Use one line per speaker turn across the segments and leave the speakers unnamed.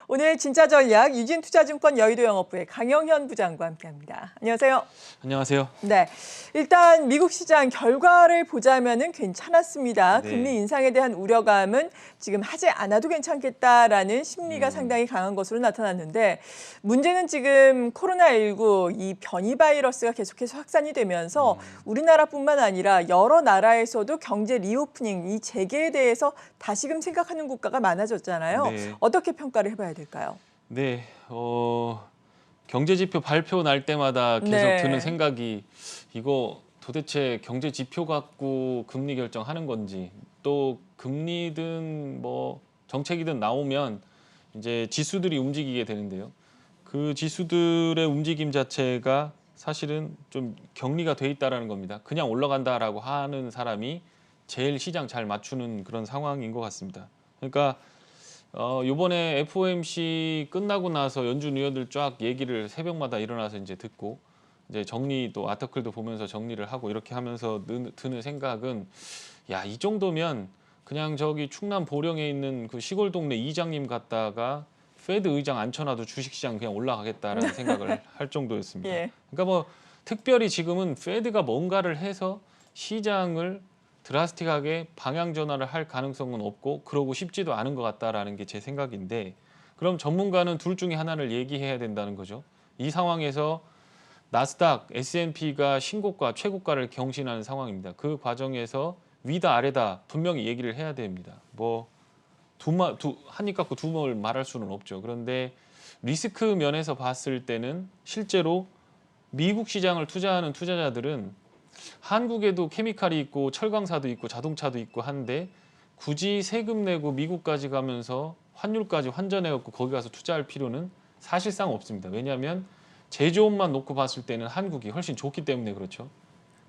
오늘 진짜 전략 유진투자증권 여의도 영업부의 강영현 부장과 함께합니다. 안녕하세요.
안녕하세요.
네, 일단 미국 시장 결과를 보자면은 괜찮았습니다.
네.
금리 인상에 대한 우려감은 지금 하지 않아도 괜찮겠다라는 심리가 상당히 강한 것으로 나타났는데 문제는 지금 코로나19 이 변이 바이러스가 계속해서 확산이 되면서 우리나라뿐만 아니라 여러 나라에서도 경제 리오프닝, 이 재개에 대해서 다시금 생각하는 국가가 많아졌잖아요.
네.
어떻게 평가를 해봐야 될까요?
네, 경제 지표 발표 날 때마다 계속
네.
드는 생각이 이거 도대체 경제 지표 갖고 금리 결정하는 건지 또 금리든 뭐 정책이든 나오면 이제 지수들이 움직이게 되는데요. 그 지수들의 움직임 자체가 사실은 좀 격리가 돼 있다라는 겁니다. 그냥 올라간다라고 하는 사람이 제일 시장 잘 맞추는 그런 상황인 것 같습니다. 그러니까 요번에 FOMC 끝나고 나서 연준 위원들 쫙 얘기를 새벽마다 일어나서 이제 듣고 이제 정리도 아티클도 보면서 정리를 하고 이렇게 하면서 드는 생각은 야, 이 정도면 그냥 저기 충남 보령에 있는 그 시골 동네 이장님 갔다가 페드 의장 앉혀놔도 주식시장 그냥 올라가겠다라는 생각을 할 정도였습니다.
예.
그러니까 뭐 특별히 지금은 페드가 뭔가를 해서 시장을 드라스틱하게 방향 전환을 할 가능성은 없고 그러고 싶지도 않은 것 같다라는 게 제 생각인데 그럼 전문가는 둘 중에 하나를 얘기해야 된다는 거죠. 이 상황에서 나스닥, S&P가 신고가, 최고가를 경신하는 상황입니다. 그 과정에서 위다 아래다 분명히 얘기를 해야 됩니다. 뭐 한 입 갖고 두 말 말할 수는 없죠. 그런데 리스크 면에서 봤을 때는 실제로 미국 시장을 투자하는 투자자들은 한국에도 케미칼이 있고 철강사도 있고 자동차도 있고 한데 굳이 세금 내고 미국까지 가면서 환율까지 환전해갖고 거기 가서 투자할 필요는 사실상 없습니다. 왜냐하면 제조업만 놓고 봤을 때는 한국이 훨씬 좋기 때문에 그렇죠.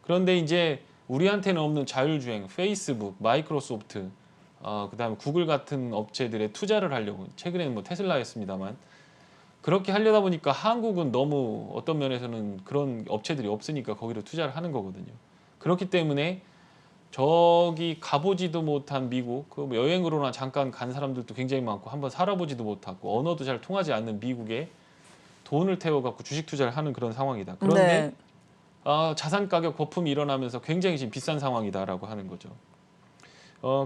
그런데 이제 우리한테는 없는 자율주행, 페이스북, 마이크로소프트, 그다음에 구글 같은 업체들의 투자를 하려고 최근에는 뭐 테슬라였습니다만 그렇게 하려다 보니까 한국은 너무 어떤 면에서는 그런 업체들이 없으니까 거기로 투자를 하는 거거든요. 그렇기 때문에 저기 가보지도 못한 미국, 그 여행으로나 잠깐 간 사람들도 굉장히 많고 한번 살아보지도 못하고 언어도 잘 통하지 않는 미국에 돈을 태워갖고 주식 투자를 하는 그런 상황이다. 그런데
네.
자산 가격 거품이 일어나면서 굉장히 지금 비싼 상황이다라고 하는 거죠.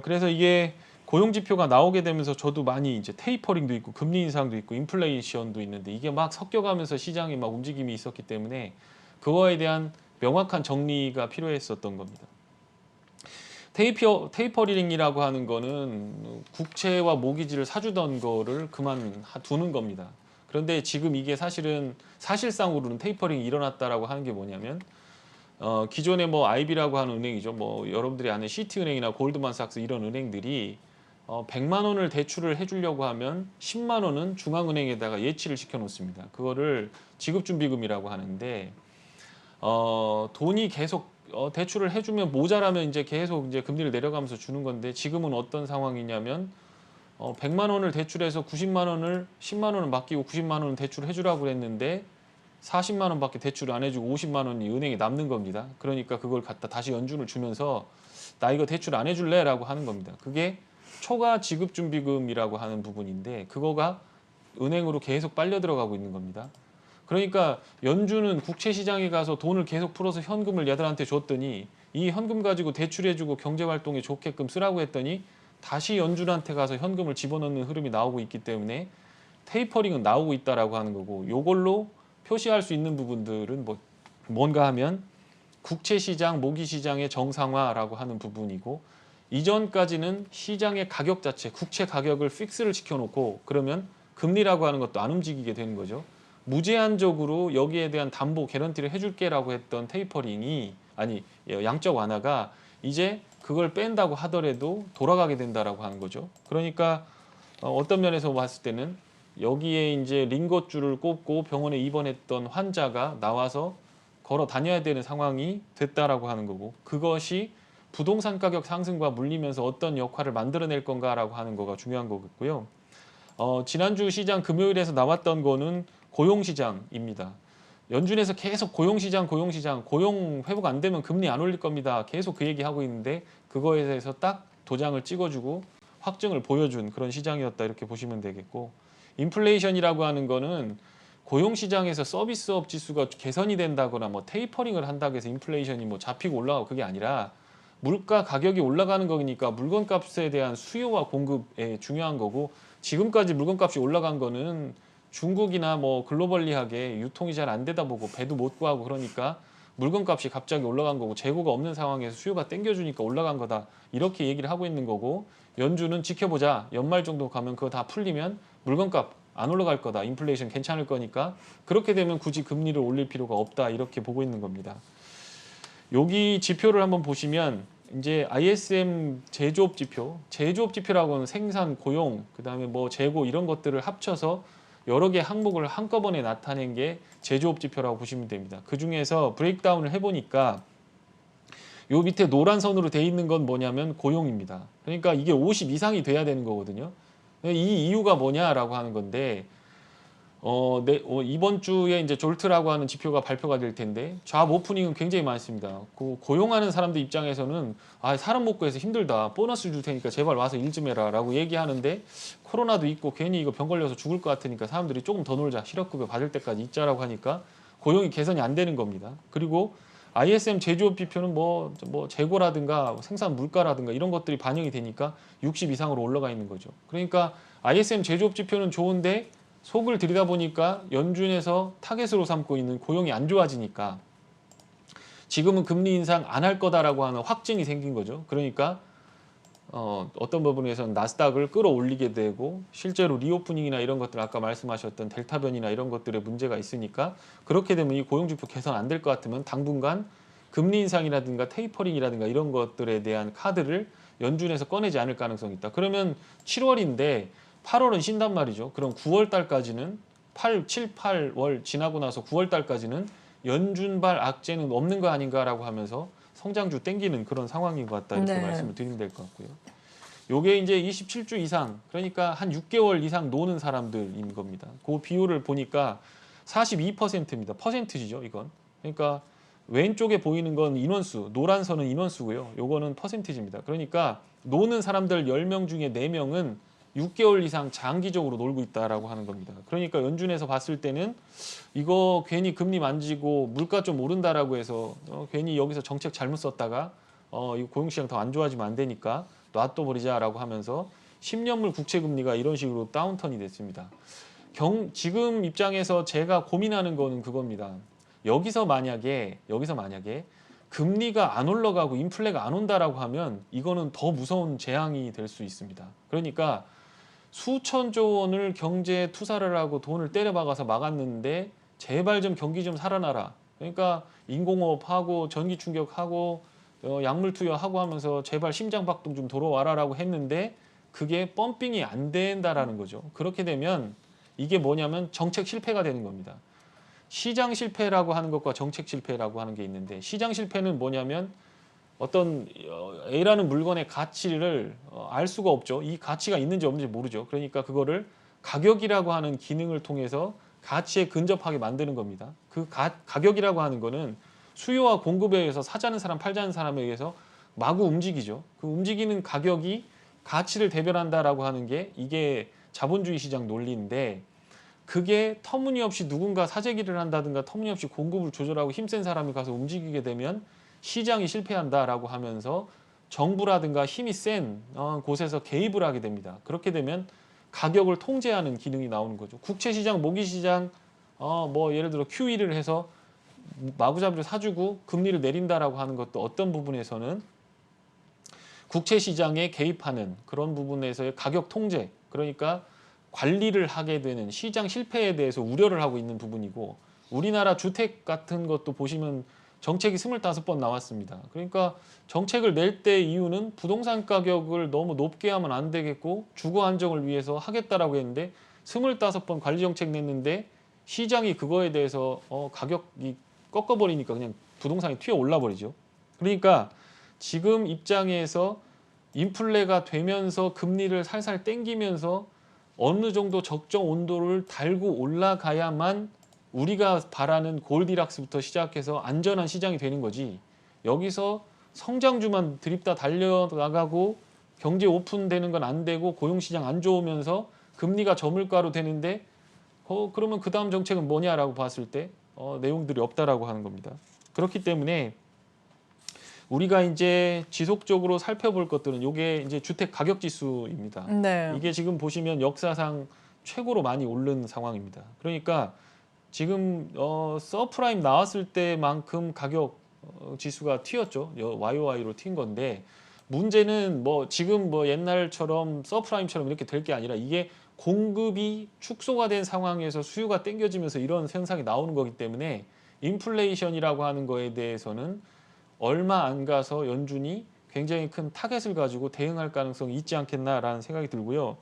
그래서 이게 고용 지표가 나오게 되면서 저도 많이 이제 테이퍼링도 있고 금리 인상도 있고 인플레이션도 있는데 이게 막 섞여가면서 시장에 막 움직임이 있었기 때문에 그거에 대한 명확한 정리가 필요했었던 겁니다. 테이퍼링이라고 하는 거는 국채와 모기지를 사주던 거를 그만두는 겁니다. 그런데 지금 이게 사실상으로는 테이퍼링이 일어났다라고 하는 게 뭐냐면 기존에 뭐 IB라고 하는 은행이죠. 뭐 여러분들이 아는 시티은행이나 골드만삭스 이런 은행들이 100만 원을 대출을 해주려고 하면 10만 원은 중앙은행에다가 예치를 시켜 놓습니다. 그거를 지급준비금이라고 하는데 돈이 계속 대출을 해주면 모자라면 이제 계속 이제 금리를 내려가면서 주는 건데 지금은 어떤 상황이냐면 100만 원을 대출해서 90만 원을 10만 원을 맡기고 90만 원을 대출을 해주라고 그랬는데 40만 원밖에 대출을 안 해주고 50만 원이 은행에 남는 겁니다. 그러니까 그걸 갖다 다시 연준을 주면서 나 이거 대출 안 해줄래? 라고 하는 겁니다. 그게 초과 지급준비금이라고 하는 부분인데 그거가 은행으로 계속 빨려 들어가고 있는 겁니다. 그러니까 연준은 국채시장에 가서 돈을 계속 풀어서 현금을 얘들한테 줬더니 이 현금 가지고 대출해주고 경제활동에 좋게끔 쓰라고 했더니 다시 연준한테 가서 현금을 집어넣는 흐름이 나오고 있기 때문에 테이퍼링은 나오고 있다라고 하는 거고 요걸로 표시할 수 있는 부분들은 뭔가 하면 국채시장, 모기시장의 정상화라고 하는 부분이고 이전까지는 시장의 가격 자체, 국채 가격을 픽스를 시켜놓고 그러면 금리라고 하는 것도 안 움직이게 되는 거죠. 무제한적으로 여기에 대한 담보, 개런티를 해줄게라고 했던 테이퍼링이 양적 완화가 이제 그걸 뺀다고 하더라도 돌아가게 된다라고 하는 거죠. 그러니까 어떤 면에서 봤을 때는 여기에 이제 링거줄을 꼽고 병원에 입원했던 환자가 나와서 걸어 다녀야 되는 상황이 됐다라고 하는 거고 그것이 부동산 가격 상승과 물리면서 어떤 역할을 만들어낼 건가라고 하는 거가 중요한 거겠고요. 지난주 시장 금요일에서 나왔던 거는 고용시장입니다. 연준에서 계속 고용시장, 고용 회복 안 되면 금리 안 올릴 겁니다. 계속 그 얘기하고 있는데 그거에 대해서 딱 도장을 찍어주고 확증을 보여준 그런 시장이었다 이렇게 보시면 되겠고 인플레이션이라고 하는 거는 고용 시장에서 서비스업 지수가 개선이 된다거나 뭐 테이퍼링을 한다고 해서 인플레이션이 뭐 잡히고 올라가고 그게 아니라 물가 가격이 올라가는 거니까 물건값에 대한 수요와 공급에 중요한 거고 지금까지 물건값이 올라간 거는 중국이나 뭐 글로벌리하게 유통이 잘 안 되다 보고 배도 못 구하고 그러니까 물건값이 갑자기 올라간 거고 재고가 없는 상황에서 수요가 땡겨주니까 올라간 거다 이렇게 얘기를 하고 있는 거고 연준은 지켜보자 연말 정도 가면 그거 다 풀리면 물건값 안 올라갈 거다 인플레이션 괜찮을 거니까 그렇게 되면 굳이 금리를 올릴 필요가 없다 이렇게 보고 있는 겁니다. 여기 지표를 한번 보시면 이제 ISM 제조업 지표, 제조업 지표라고는 생산, 고용, 그다음에 뭐 재고 이런 것들을 합쳐서 여러 개 항목을 한꺼번에 나타낸 게 제조업 지표라고 보시면 됩니다. 그 중에서 브레이크다운을 해보니까 요 밑에 노란 선으로 돼 있는 건 뭐냐면 고용입니다. 그러니까 이게 50 이상이 돼야 되는 거거든요. 이 이유가 뭐냐라고 하는 건데 이번 주에 이제 졸트라고 하는 지표가 발표가 될 텐데 잡 오프닝은 굉장히 많습니다. 고용하는 사람들 입장에서는 사람 못 구해서 힘들다. 보너스 줄 테니까 제발 와서 일 좀 해라라고 얘기하는데 코로나도 있고 괜히 이거 병 걸려서 죽을 것 같으니까 사람들이 조금 더 놀자. 실업급여 받을 때까지 있자라고 하니까 고용이 개선이 안 되는 겁니다. 그리고 ISM 제조업 지표는 뭐 재고라든가 생산 물가라든가 이런 것들이 반영이 되니까 60 이상으로 올라가 있는 거죠. 그러니까 ISM 제조업 지표는 좋은데 속을 들이다 보니까 연준에서 타겟으로 삼고 있는 고용이 안 좋아지니까 지금은 금리 인상 안 할 거다라고 하는 확증이 생긴 거죠. 그러니까 어떤 부분에서는 나스닥을 끌어올리게 되고 실제로 리오프닝이나 이런 것들 아까 말씀하셨던 델타 변이나 이런 것들에 문제가 있으니까 그렇게 되면 이 고용지표 개선 안 될 것 같으면 당분간 금리 인상이라든가 테이퍼링이라든가 이런 것들에 대한 카드를 연준에서 꺼내지 않을 가능성이 있다. 그러면 7월인데 8월은 쉰단 말이죠. 그럼 9월 달까지는 7, 8월 지나고 나서 9월 달까지는 연준발 악재는 없는 거 아닌가라고 하면서 성장주 땡기는 그런 상황인 것 같다 이렇게
네.
말씀을 드리면 될 것 같고요. 요게 이제 27주 이상 그러니까 한 6개월 이상 노는 사람들인 겁니다. 그 비율을 보니까 42%입니다. 퍼센티지죠 이건. 그러니까 왼쪽에 보이는 건 인원수, 노란 선은 인원수고요. 요거는 퍼센티지입니다. 그러니까 노는 사람들 10명 중에 4명은 6개월 이상 장기적으로 놀고 있다라고 하는 겁니다. 그러니까 연준에서 봤을 때는 이거 괜히 금리 만지고 물가 좀 오른다라고 해서 괜히 여기서 정책 잘못 썼다가 이 고용시장 더 안 좋아지면 안 되니까 놔둬버리자라고 하면서 10년물 국채금리가 이런 식으로 다운턴이 됐습니다. 지금 입장에서 제가 고민하는 거는 그겁니다. 여기서 만약에 금리가 안 올라가고 인플레가 안 온다라고 하면 이거는 더 무서운 재앙이 될 수 있습니다. 그러니까 수천조 원을 경제에 투자를 하고 돈을 때려박아서 막았는데 제발 좀 경기 좀 살아나라. 그러니까 인공호흡하고 전기 충격하고 약물 투여하고 하면서 제발 심장박동 좀 돌아와라라고 했는데 그게 펌핑이 안 된다라는 거죠. 그렇게 되면 이게 뭐냐면 정책 실패가 되는 겁니다. 시장 실패라고 하는 것과 정책 실패라고 하는 게 있는데 시장 실패는 뭐냐면 어떤 A라는 물건의 가치를 알 수가 없죠. 이 가치가 있는지 없는지 모르죠. 그러니까 그거를 가격이라고 하는 기능을 통해서 가치에 근접하게 만드는 겁니다. 그 가격이라고 하는 거는 수요와 공급에 의해서 사자는 사람, 팔자는 사람에 의해서 마구 움직이죠. 그 움직이는 가격이 가치를 대변한다라고 하는 게 이게 자본주의 시장 논리인데 그게 터무니없이 누군가 사재기를 한다든가 터무니없이 공급을 조절하고 힘센 사람이 가서 움직이게 되면 시장이 실패한다라고 하면서 정부라든가 힘이 센 곳에서 개입을 하게 됩니다. 그렇게 되면 가격을 통제하는 기능이 나오는 거죠. 국채시장, 모기시장, 뭐 예를 들어 QE를 해서 마구잡이로 사주고 금리를 내린다라고 하는 것도 어떤 부분에서는 국채시장에 개입하는 그런 부분에서의 가격 통제, 그러니까 관리를 하게 되는 시장 실패에 대해서 우려를 하고 있는 부분이고 우리나라 주택 같은 것도 보시면 정책이 25번 나왔습니다. 그러니까 정책을 낼 때 이유는 부동산 가격을 너무 높게 하면 안 되겠고 주거 안정을 위해서 하겠다라고 했는데 25번 관리 정책 냈는데 시장이 그거에 대해서 가격이 꺾어버리니까 그냥 부동산이 튀어 올라버리죠. 그러니까 지금 입장에서 인플레가 되면서 금리를 살살 땡기면서 어느 정도 적정 온도를 달고 올라가야만 우리가 바라는 골디락스부터 시작해서 안전한 시장이 되는 거지. 여기서 성장주만 드립다 달려나가고 경제 오픈되는 건 안 되고 고용시장 안 좋으면서 금리가 저물가로 되는데 그러면 그 다음 정책은 뭐냐라고 봤을 때 내용들이 없다라고 하는 겁니다. 그렇기 때문에 우리가 이제 지속적으로 살펴볼 것들은 이게 이제 주택 가격 지수입니다.
네.
이게 지금 보시면 역사상 최고로 많이 오른 상황입니다. 그러니까 지금 서프라임 나왔을 때만큼 가격 지수가 튀었죠. YOY로 튄 건데 문제는 뭐 지금 뭐 옛날처럼 서프라임처럼 이렇게 될 게 아니라 이게 공급이 축소가 된 상황에서 수요가 땡겨지면서 이런 현상이 나오는 거기 때문에 인플레이션이라고 하는 거에 대해서는 얼마 안 가서 연준이 굉장히 큰 타겟을 가지고 대응할 가능성이 있지 않겠나라는 생각이 들고요.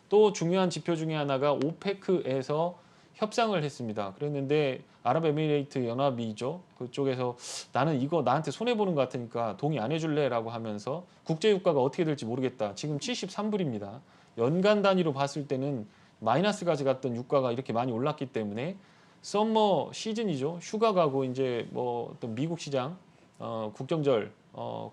또 중요한 지표 중에 하나가 오페크에서 협상을 했습니다. 그랬는데 아랍에미레이트 연합이죠. 그쪽에서 나는 이거 나한테 손해보는 것 같으니까 동의 안 해줄래라고 하면서 국제유가가 어떻게 될지 모르겠다. 지금 73불입니다. 연간 단위로 봤을 때는 마이너스까지 갔던 유가가 이렇게 많이 올랐기 때문에 썸머 시즌이죠. 휴가 가고 이제 뭐 어떤 미국 시장 국정절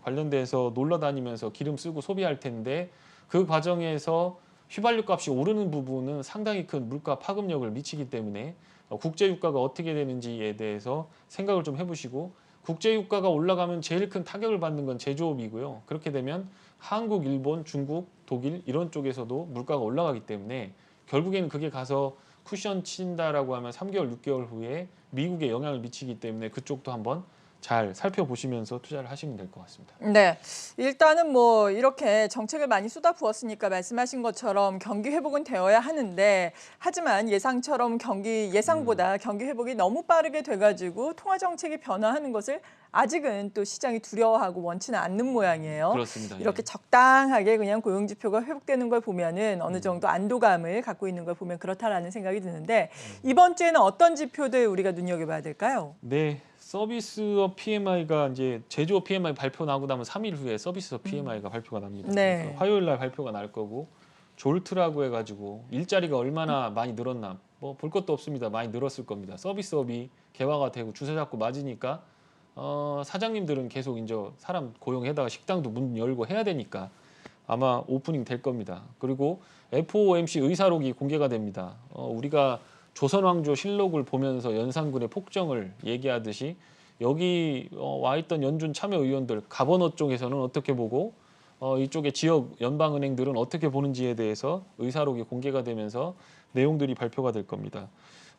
관련돼서 놀러 다니면서 기름 쓰고 소비할 텐데 그 과정에서 휘발유 값이 오르는 부분은 상당히 큰 물가 파급력을 미치기 때문에 국제 유가가 어떻게 되는지에 대해서 생각을 좀 해보시고 국제 유가가 올라가면 제일 큰 타격을 받는 건 제조업이고요. 그렇게 되면 한국, 일본, 중국, 독일 이런 쪽에서도 물가가 올라가기 때문에 결국에는 그게 가서 쿠션 친다라고 하면 3개월, 6개월 후에 미국에 영향을 미치기 때문에 그쪽도 한번 잘 살펴보시면서 투자를 하시면 될 것 같습니다.
네, 일단은 뭐 이렇게 정책을 많이 쏟아부었으니까 말씀하신 것처럼 경기 회복은 되어야 하는데 하지만 예상처럼 예상보다 경기 회복이 너무 빠르게 돼가지고 통화 정책이 변화하는 것을 아직은 또 시장이 두려워하고 원치는 않는 모양이에요.
그렇습니다.
이렇게 적당하게 그냥 고용 지표가 회복되는 걸 보면은 어느 정도 안도감을 갖고 있는 걸 보면 그렇다라는 생각이 드는데 이번 주에는 어떤 지표들 우리가 눈여겨봐야 될까요?
네, 서비스업 PMI가 이제 제조업 PMI 발표 나고 나면 3일 후에 서비스업 PMI가 발표가 납니다.
네.
그래서 화요일 날 발표가 날 거고 졸트라고 해가지고 일자리가 얼마나 많이 늘었나 뭐 볼 것도 없습니다. 많이 늘었을 겁니다. 서비스업이 개화가 되고 주세 잡고 맞으니까 사장님들은 계속 이제 사람 고용해다가 식당도 문 열고 해야 되니까 아마 오프닝 될 겁니다. 그리고 FOMC 의사록이 공개가 됩니다. 우리가 조선왕조 실록을 보면서 연산군의 폭정을 얘기하듯이 여기 와 있던 연준 참여의원들 가버너 쪽에서는 어떻게 보고 이쪽에 지역 연방은행들은 어떻게 보는지에 대해서 의사록이 공개가 되면서 내용들이 발표가 될 겁니다.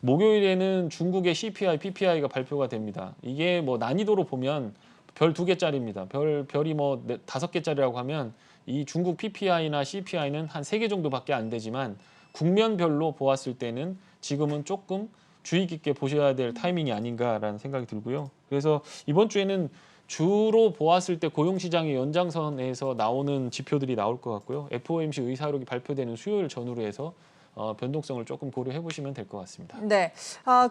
목요일에는 중국의 CPI, PPI가 발표가 됩니다. 이게 뭐 난이도로 보면 별 2개짜리입니다. 별이 뭐 5개짜리라고 하면 이 중국 PPI나 CPI는 한 3개 정도밖에 안 되지만 국면별로 보았을 때는 지금은 조금 주의 깊게 보셔야 될 타이밍이 아닌가라는 생각이 들고요. 그래서 이번 주에는 주로 보았을 때 고용시장의 연장선에서 나오는 지표들이 나올 것 같고요. FOMC 의사록이 발표되는 수요일 전후로 해서 변동성을 조금 고려해 보시면 될 것 같습니다.
네.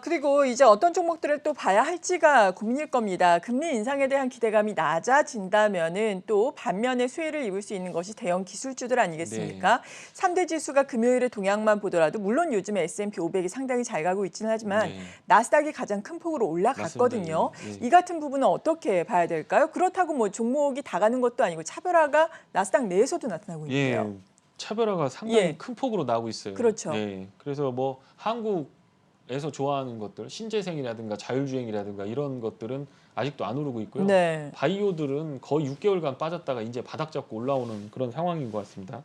그리고 이제 어떤 종목들을 또 봐야 할지가 고민일 겁니다. 금리 인상에 대한 기대감이 낮아진다면은 또 반면에 수혜를 입을 수 있는 것이 대형 기술주들 아니겠습니까?
네.
3대 지수가 금요일의 동향만 보더라도 물론 요즘에 S&P 500이 상당히 잘 가고 있지는 하지만
네.
나스닥이 가장 큰 폭으로 올라갔거든요.
맞습니다. 예.
이 같은 부분은 어떻게 봐야 될까요? 그렇다고 뭐 종목이 다 가는 것도 아니고 차별화가 나스닥 내에서도 나타나고 있는데요.
예. 차별화가 상당히
예.
큰 폭으로 나오고 있어요.
그렇죠.
네. 그래서 뭐 한국에서 좋아하는 것들, 신재생이라든가 자율주행이라든가 이런 것들은 아직도 안 오르고 있고요.
네.
바이오들은 거의 6개월간 빠졌다가 이제 바닥 잡고 올라오는 그런 상황인 것 같습니다.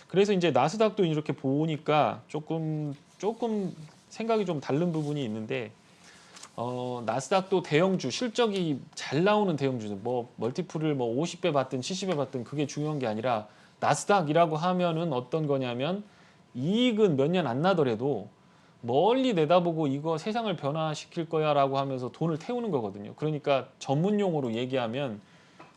그래서 이제 나스닥도 이렇게 보니까 조금 생각이 좀 다른 부분이 있는데 나스닥도 대형주, 실적이 잘 나오는 대형주들, 뭐 멀티플을 뭐 50배 받든 70배 받든 그게 중요한 게 아니라 나스닥이라고 하면은 어떤 거냐면 이익은 몇 년 안 나더라도 멀리 내다보고 이거 세상을 변화시킬 거야라고 하면서 돈을 태우는 거거든요. 그러니까 전문 용어로 얘기하면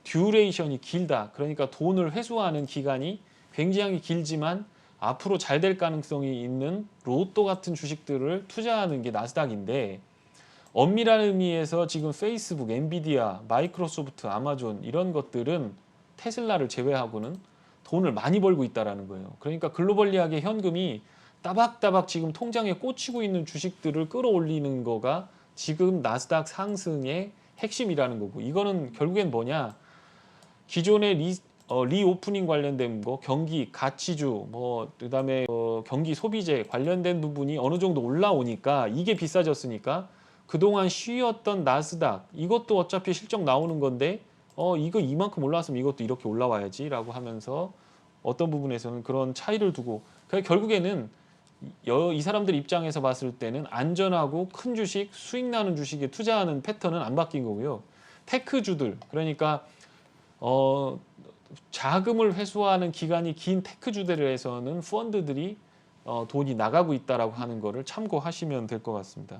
듀레이션이 길다. 그러니까 돈을 회수하는 기간이 굉장히 길지만 앞으로 잘 될 가능성이 있는 로또 같은 주식들을 투자하는 게 나스닥인데 엄밀한 의미에서 지금 페이스북, 엔비디아, 마이크로소프트, 아마존 이런 것들은 테슬라를 제외하고는 돈을 많이 벌고 있다라는 거예요. 그러니까 글로벌리하게 현금이 따박따박 지금 통장에 꽂히고 있는 주식들을 끌어올리는 거가 지금 나스닥 상승의 핵심이라는 거고 이거는 결국엔 뭐냐? 기존의 리오프닝 관련된 거, 경기 가치주, 뭐 그다음에 경기 소비재 관련된 부분이 어느 정도 올라오니까 이게 비싸졌으니까 그동안 쉬었던 나스닥 이것도 어차피 실적 나오는 건데 이거 이만큼 올라왔으면 이것도 이렇게 올라와야지라고 하면서 어떤 부분에서는 그런 차이를 두고 그러니까 결국에는 이 사람들 입장에서 봤을 때는 안전하고 큰 주식, 수익 나는 주식에 투자하는 패턴은 안 바뀐 거고요. 테크주들 그러니까 자금을 회수하는 기간이 긴 테크주들에서는 펀드들이 돈이 나가고 있다라고 하는 거를 참고하시면 될 것 같습니다.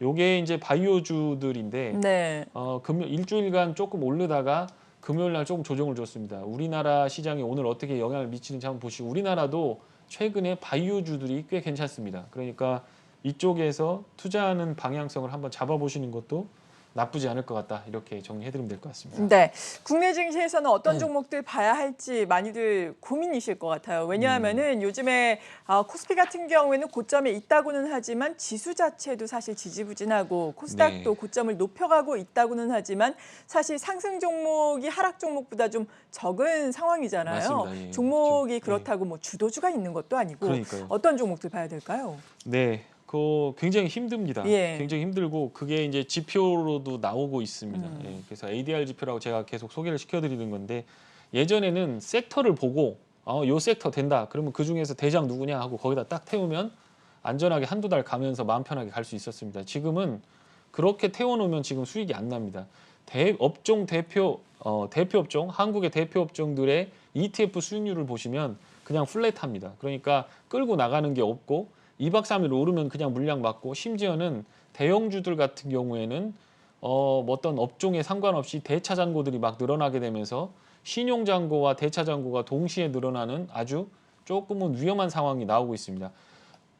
요게 이제 바이오주들인데
네.
일주일간 조금 오르다가 금요일 날 조금 조정을 줬습니다. 우리나라 시장에 오늘 어떻게 영향을 미치는지 한번 보시고 우리나라도 최근에 바이오주들이 꽤 괜찮습니다. 그러니까 이쪽에서 투자하는 방향성을 한번 잡아보시는 것도 나쁘지 않을 것 같다. 이렇게 정리해드리면 될 것 같습니다.
네, 국내 증시에서는 어떤 종목들 봐야 할지 많이들 고민이실 것 같아요. 왜냐하면은 요즘에 코스피 같은 경우에는 고점에 있다고는 하지만 지수 자체도 사실 지지부진하고 코스닥도
네.
고점을 높여가고 있다고는 하지만 사실 상승 종목이 하락 종목보다 좀 적은 상황이잖아요.
맞습니다. 예.
종목이 그렇다고 뭐 주도주가 있는 것도 아니고
그러니까요.
어떤 종목들 봐야 될까요?
네, 굉장히 힘듭니다.
예.
굉장히 힘들고 그게 이제 지표로도 나오고 있습니다. 예, 그래서 ADR 지표라고 제가 계속 소개를 시켜드리는 건데 예전에는 섹터를 보고 요 섹터 된다. 그러면 그 중에서 대장 누구냐 하고 거기다 딱 태우면 안전하게 한두 달 가면서 마음 편하게 갈 수 있었습니다. 지금은 그렇게 태워놓으면 지금 수익이 안 납니다. 업종 대표 업종, 한국의 대표 업종들의 ETF 수익률을 보시면 그냥 플랫합니다. 그러니까 끌고 나가는 게 없고 2박 3일 오르면 그냥 물량 맞고 심지어는 대형주들 같은 경우에는 어떤 업종에 상관없이 대차 잔고들이 막 늘어나게 되면서 신용 잔고와 대차 잔고가 동시에 늘어나는 아주 조금은 위험한 상황이 나오고 있습니다.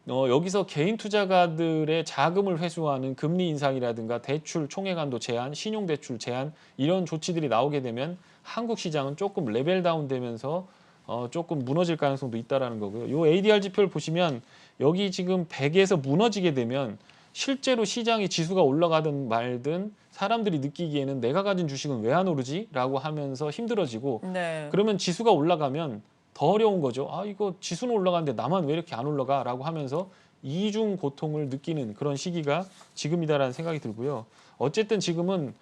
여기서 개인 투자가들의 자금을 회수하는 금리 인상이라든가 대출 총액한도 제한, 신용 대출 제한 이런 조치들이 나오게 되면 한국 시장은 조금 레벨 다운되면서 조금 무너질 가능성도 있다라는 거고요. 요 ADR 지표를 보시면 여기 지금 100에서 무너지게 되면 실제로 시장의 지수가 올라가든 말든 사람들이 느끼기에는 내가 가진 주식은 왜 안 오르지? 라고 하면서 힘들어지고
네.
그러면 지수가 올라가면 더 어려운 거죠. 이거 지수는 올라가는데 나만 왜 이렇게 안 올라가? 라고 하면서 이중 고통을 느끼는 그런 시기가 지금이다라는 생각이 들고요. 어쨌든 지금은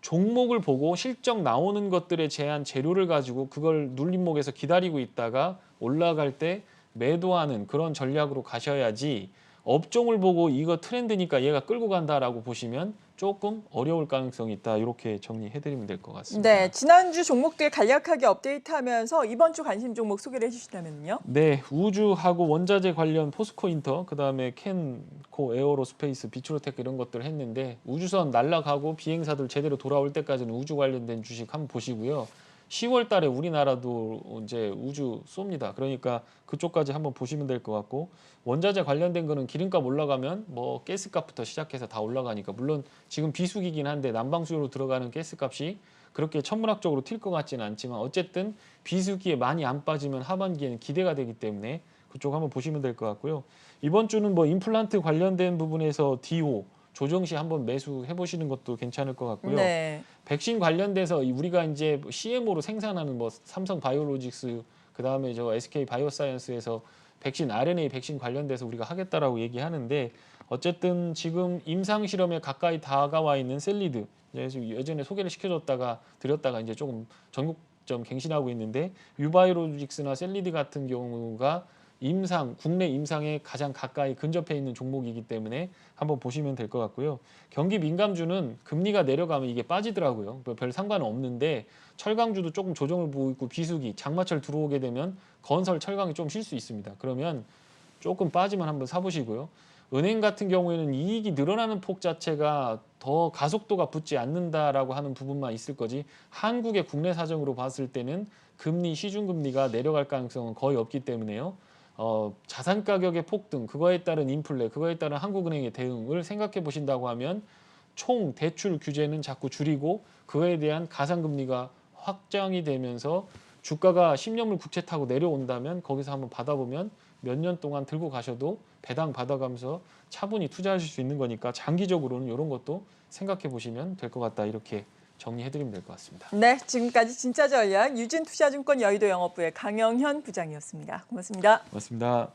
종목을 보고 실적 나오는 것들에 제한 재료를 가지고 그걸 눌림목에서 기다리고 있다가 올라갈 때 매도하는 그런 전략으로 가셔야지 업종을 보고 이거 트렌드니까 얘가 끌고 간다라고 보시면 조금 어려울 가능성이 있다. 이렇게 정리해드리면 될 것 같습니다.
네, 지난주 종목들 간략하게 업데이트하면서 이번 주 관심 종목 소개를 해주신다면요?
네, 우주하고 원자재 관련 포스코 인터, 그다음에 캔코 에어로스페이스, 비추로테크 이런 것들 했는데 우주선 날아가고 비행사들 제대로 돌아올 때까지는 우주 관련된 주식 한번 보시고요. 10월 달에 우리나라도 이제 우주 쏩니다. 그러니까 그쪽까지 한번 보시면 될 것 같고 원자재 관련된 거는 기름값 올라가면 뭐 가스값부터 시작해서 다 올라가니까 물론 지금 비수기긴 한데 난방 수요로 들어가는 가스값이 그렇게 천문학적으로 튈 것 같지는 않지만 어쨌든 비수기에 많이 안 빠지면 하반기에는 기대가 되기 때문에 그쪽 한번 보시면 될 것 같고요. 이번 주는 뭐 임플란트 관련된 부분에서 DO 조정 시 한번 매수해 보시는 것도 괜찮을 것 같고요.
네.
백신 관련돼서 우리가 이제 CMO로 생산하는 뭐 삼성 바이오로직스 그다음에 저 SK 바이오사이언스에서 백신 RNA 백신 관련돼서 우리가 하겠다라고 얘기하는데 어쨌든 지금 임상 실험에 가까이 다가와 있는 셀리드 예전에 소개를 드렸다가 이제 조금 전국점 갱신하고 있는데 유바이오로직스나 셀리드 같은 경우가 국내 임상에 가장 가까이 근접해 있는 종목이기 때문에 한번 보시면 될 것 같고요. 경기 민감주는 금리가 내려가면 이게 빠지더라고요. 별 상관은 없는데 철강주도 조금 조정을 보고 있고 비수기, 장마철 들어오게 되면 건설, 철강이 좀 쉴 수 있습니다. 그러면 조금 빠지면 한번 사보시고요. 은행 같은 경우에는 이익이 늘어나는 폭 자체가 더 가속도가 붙지 않는다라고 하는 부분만 있을 거지 한국의 국내 사정으로 봤을 때는 금리, 시중금리가 내려갈 가능성은 거의 없기 때문에요. 자산 가격의 폭등, 그거에 따른 인플레, 그거에 따른 한국은행의 대응을 생각해 보신다고 하면 총 대출 규제는 자꾸 줄이고 그거에 대한 가상금리가 확장이 되면서 주가가 10년물 국채 타고 내려온다면 거기서 한번 받아보면 몇 년 동안 들고 가셔도 배당 받아가면서 차분히 투자하실 수 있는 거니까 장기적으로는 이런 것도 생각해 보시면 될 것 같다 이렇게 정리해드리면 될 것 같습니다.
네, 지금까지 진짜 전략 유진투자증권 여의도 영업부의 강영현 부장이었습니다. 고맙습니다.
고맙습니다.